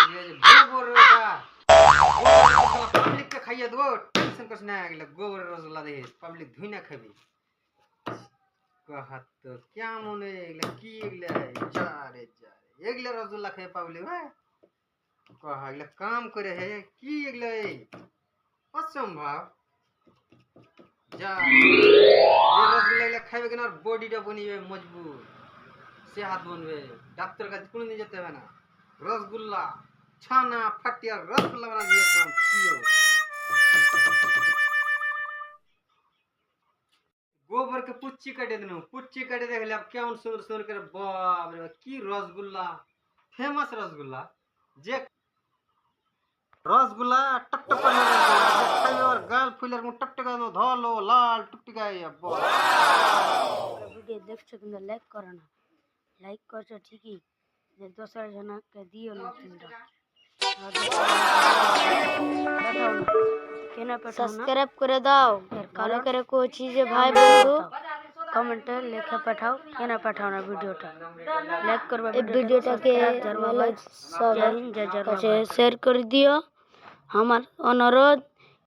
ये गोबर এটা পাবলিক কে খাইয়ে দেবো টেনশন করিস না এগুলা গোবরের রসগোল্লা দেখিস পাবলিক ধুই না খাবি কহাত তো কেমন এগুলা কি এগুলা যা রে এগুলা রসগোল্লা খেয়ে পাবলিক ভাই কহা এগুলা কাম করে হে কি এগুলা অসম্ভব যা যে রসগোল্লা এগুলা খাইবে কিনা বডিটা বনিবে মজবুত সেহাত বনবে ডাক্তার কাছে কোনোদিন যেতে হবে না রসগোল্লা ছানা ফাটিয়া রসগোল্লা বানা দিয়ে একদম পিওর गोबर के पुच्ची काटे देने पुच्ची काटे देखले अब क्या सुर सुर कर बाप रे की रसगुल्ला फेमस रसगुल्ला जे रसगुल्ला टकटक कर खाइबे और गाल फुलर मु टकटक धोलो लाल टुकटका अब्बा वीडियो देखছো কিন্তু লাইক করো না লাইক করছো ঠিকই যে দোসর জনকে দিও না তোমরা কেন পাঠাও না সাবস্ক্রাইব করে দাও ভালো করে কোচি যে ভাই বন্ধু কমেন্টে লিখে পাঠাও কেন পাঠাও না ভিডিওটা লাইক করবা এই ভিডিওটাকে সবাই শেয়ার করে দিও আমার অনুরোধ